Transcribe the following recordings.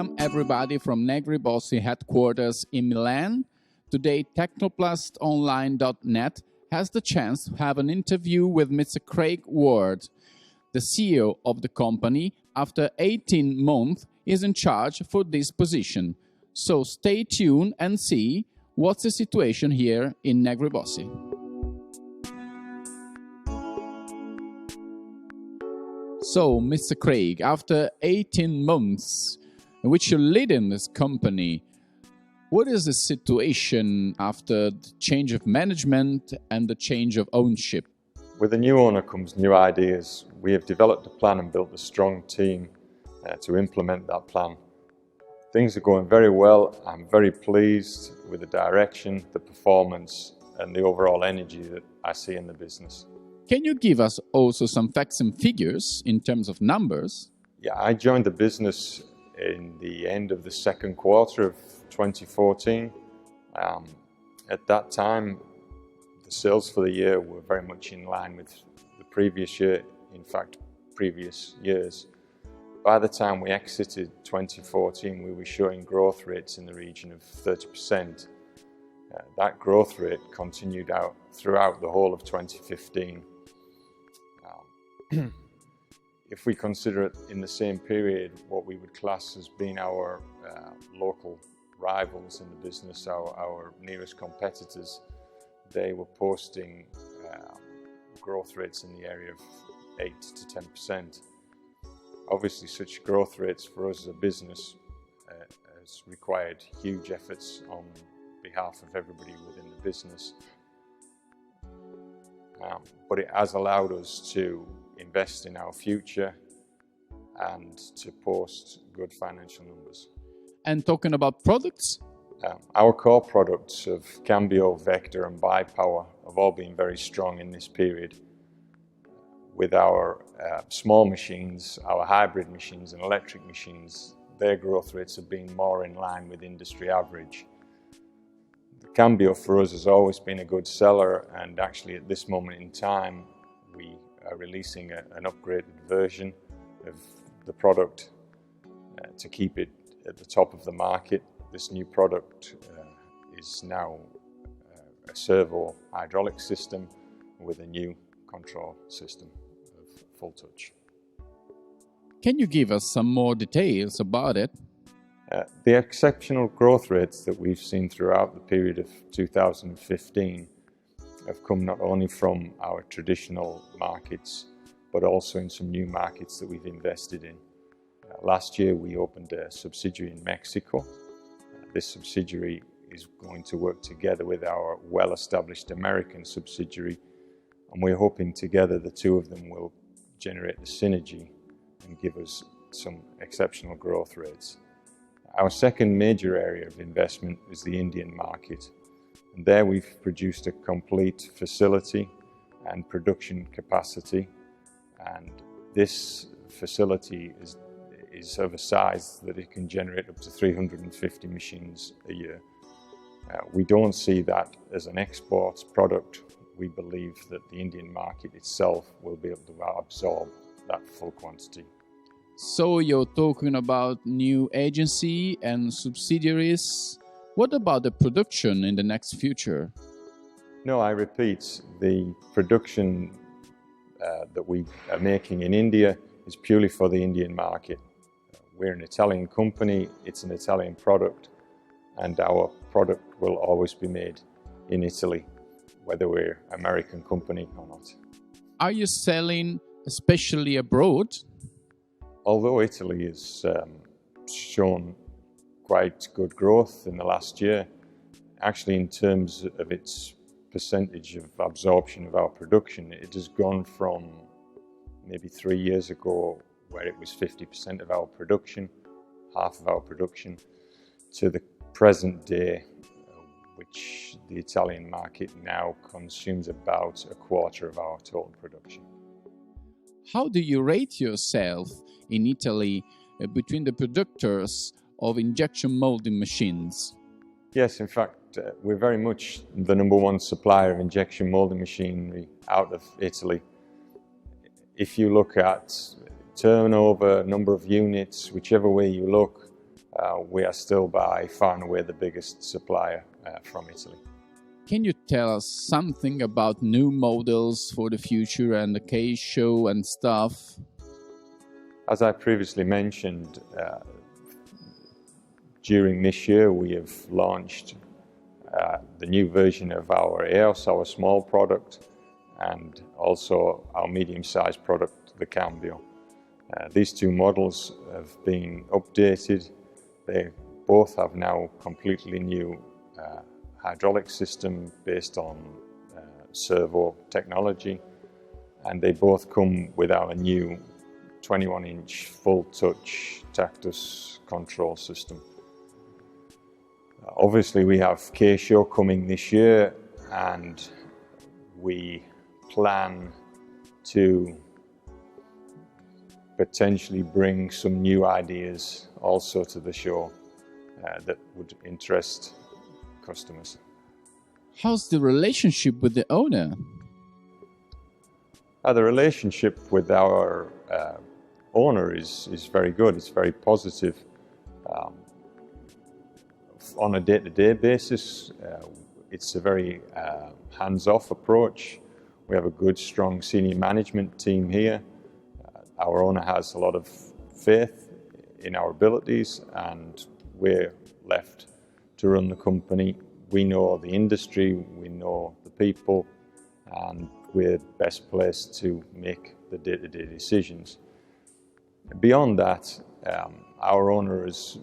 Welcome everybody from Negri Bossi headquarters in Milan. Today Technoplastonline.net has the chance to have an interview with Mr. Craig Ward. The CEO of the company, after 18 months, is in charge for this position. So stay tuned and see what's the situation here in Negri Bossi. So, Mr. Craig, after 18 months in which you're leading this company, what is the situation after the change of management and the change of ownership? With a new owner comes new ideas. We have developed a plan and built a strong team to implement that plan. Things are going very well. I'm very pleased with the direction, the performance, and the overall energy that I see in the business. Can you give us also some facts and figures in terms of numbers? Yeah, I joined the business in the end of the second quarter of 2014. At that time, the sales for the year were very much in line with the previous year, in fact, previous years. By the time we exited 2014, we were showing growth rates in the region of 30%. That growth rate continued out throughout the whole of 2015. If we consider it in the same period, what we would class as being our local rivals in the business, our nearest competitors, they were posting growth rates in the area of 8 to 10%. Obviously, such growth rates for us as a business has required huge efforts on behalf of everybody within the business. But it has allowed us to invest in our future and to post good financial numbers. And talking about products? Our core products of Cambio, Vector and Bipower have all been very strong in this period. With our small machines, our hybrid machines and electric machines, their growth rates have been more in line with industry average. The Cambio for us has always been a good seller, and actually at this moment in time we are releasing an upgraded version of the product to keep it at the top of the market. This new product is now a servo hydraulic system with a new control system of full touch. Can you give us some more details about it? The exceptional growth rates that we've seen throughout the period of 2015 have come not only from our traditional markets, but also in some new markets that we've invested in. Last year we opened a subsidiary in Mexico. This subsidiary is going to work together with our well-established American subsidiary, and we're hoping together the two of them will generate the synergy and give us some exceptional growth rates. Our second major area of investment is the Indian market. And there we've produced a complete facility and production capacity, and this facility is of a size that it can generate up to 350 machines a year. We don't see that as an export product. We believe that the Indian market itself will be able to absorb that full quantity. So you're talking about new agency and subsidiaries. What about the production in the next future? No, I repeat, the production that we are making in India is purely for the Indian market. We're an Italian company, it's an Italian product, and our product will always be made in Italy, whether we're an American company or not. Are you selling especially abroad? Although Italy has shown quite good growth in the last year, actually in terms of its percentage of absorption of our production, it has gone from maybe 3 years ago where it was 50% of our production, half of our production, to the present day, which the Italian market now consumes about a quarter of our total production. How do you rate yourself in Italy between the producers of injection molding machines? Yes, in fact, we're very much the number one supplier of injection molding machinery out of Italy. If you look at turnover, number of units, whichever way you look, we are still by far and away the biggest supplier from Italy. Can you tell us something about new models for the future and the case show and stuff? As I previously mentioned, during this year we have launched the new version of our EOS, our small product, and also our medium-sized product, the Cambio. These two models have been updated. They both have now completely new hydraulic system based on servo technology, and they both come with our new 21-inch full-touch Tactus control system. Obviously we have K-Show coming this year, and we plan to potentially bring some new ideas also to the show that would interest customers. How's the relationship with the owner? The relationship with our owner is very good. It's very positive. On a day-to-day basis, it's a very hands-off approach. We have a good, strong senior management team here. Our owner has a lot of faith in our abilities, and we're left to run the company. We know the industry, we know the people, and we're best placed to make the day-to-day decisions. Beyond that, our owner has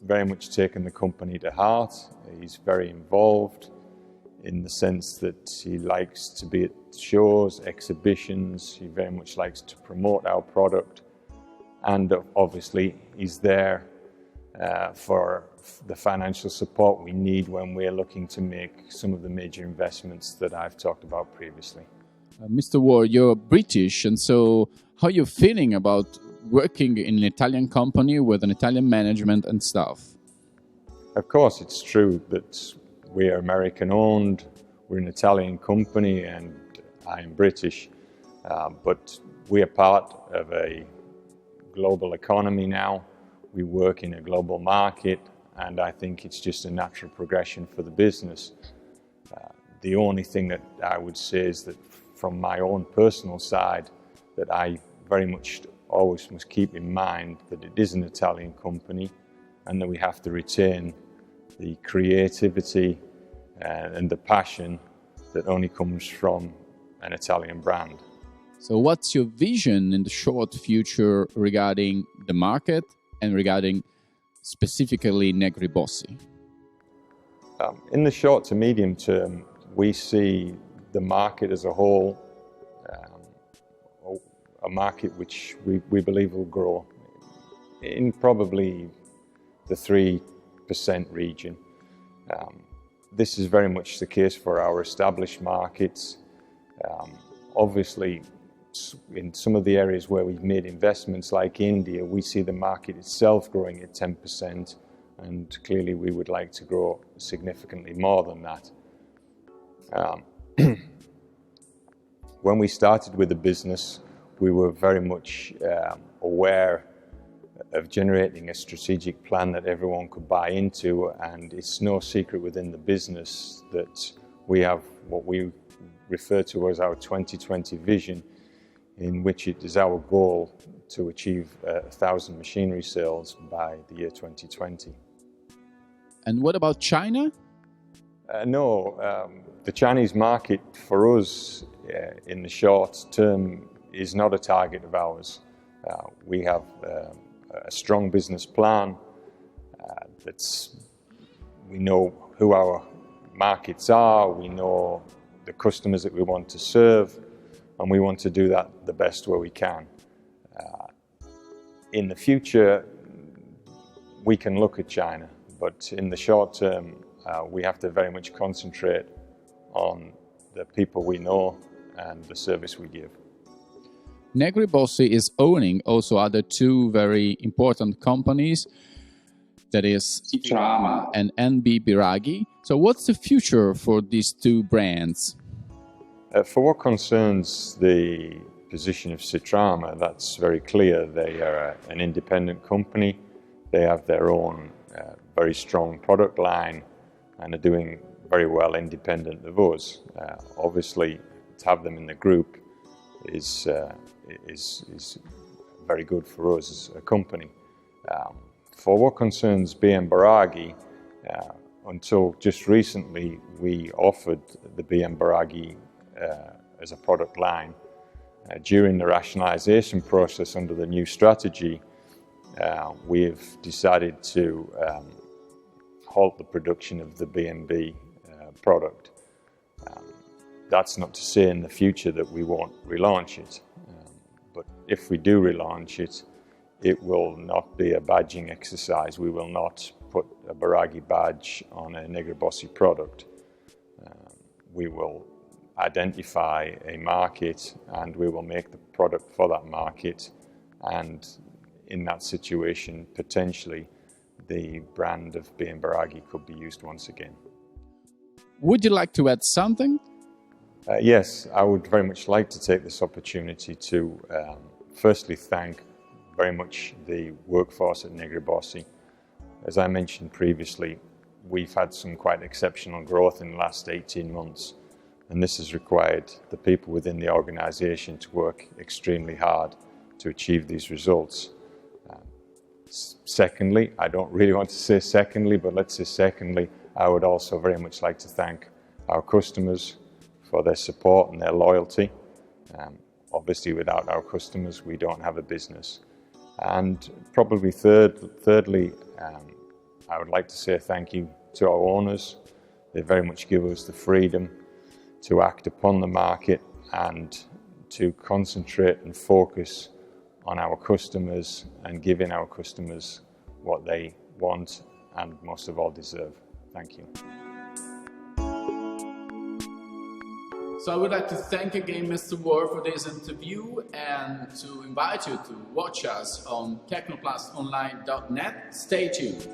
very much taken the company to heart. He's very involved in the sense that he likes to be at shows, exhibitions. He very much likes to promote our product, and obviously he's there for the financial support we need when we're looking to make some of the major investments that I've talked about previously. Mr. Ward, you're British, and so how are you feeling about working in an Italian company with an Italian management and staff? Of course, it's true that we are American owned, we're an Italian company, and I'm British, but we are part of a global economy now. We work in a global market, and I think it's just a natural progression for the business. The only thing that I would say is that from my own personal side, that I very much always must keep in mind that it is an Italian company, and that we have to retain the creativity and the passion that only comes from an Italian brand. So what's your vision in the short future regarding the market and regarding specifically Negri Bossi? In the short to medium term, we see the market as a whole, a market which we believe will grow in probably the 3% region. This is very much the case for our established markets. Obviously, in some of the areas where we've made investments like India, we see the market itself growing at 10%, and clearly we would like to grow significantly more than that. When we started with the business, we were very much aware of generating a strategic plan that everyone could buy into, and it's no secret within the business that we have what we refer to as our 2020 vision, in which it is our goal to achieve 1,000 machinery sales by the year 2020. And what about China? No, the Chinese market for us in the short term is not a target of ours. We have a strong business plan. We know who our markets are, we know the customers that we want to serve, and we want to do that the best way we can. In the future, we can look at China, but in the short term, we have to very much concentrate on the people we know and the service we give. Negri Bossi is owning also other two very important companies, that is Citrama and NB Bairagi. So what's the future for these two brands? For what concerns the position of Citrama, that's very clear. They are an independent company. They have their own very strong product line and are doing very well independent of us. Obviously, to have them in the group is very good for us as a company. For what concerns BM Bairagi, until just recently we offered the BM Bairagi as a product line. During the rationalisation process under the new strategy, we've decided to halt the production of the B&B product. That's not to say in the future that we won't relaunch it, but if we do relaunch it, it will not be a badging exercise. We will not put a Bairagi badge on a Negri Bossi product. We will identify a market and we will make the product for that market, and in that situation potentially the brand of BM Bairagi could be used once again. Would you like to add something? Yes, I would very much like to take this opportunity to firstly thank very much the workforce at Negri Bossi. As I mentioned previously, we've had some quite exceptional growth in the last 18 months, and this has required the people within the organisation to work extremely hard to achieve these results. Secondly, I don't really want to say secondly, but let's say secondly, I would also very much like to thank our customers for their support and their loyalty. Obviously, without our customers, we don't have a business. And probably thirdly, I would like to say thank you to our owners. They very much give us the freedom to act upon the market and to concentrate and focus on our customers and giving our customers what they want and most of all deserve. Thank you. So I would like to thank again Mr. Ward for this interview and to invite you to watch us on technoplusonline.net. Stay tuned.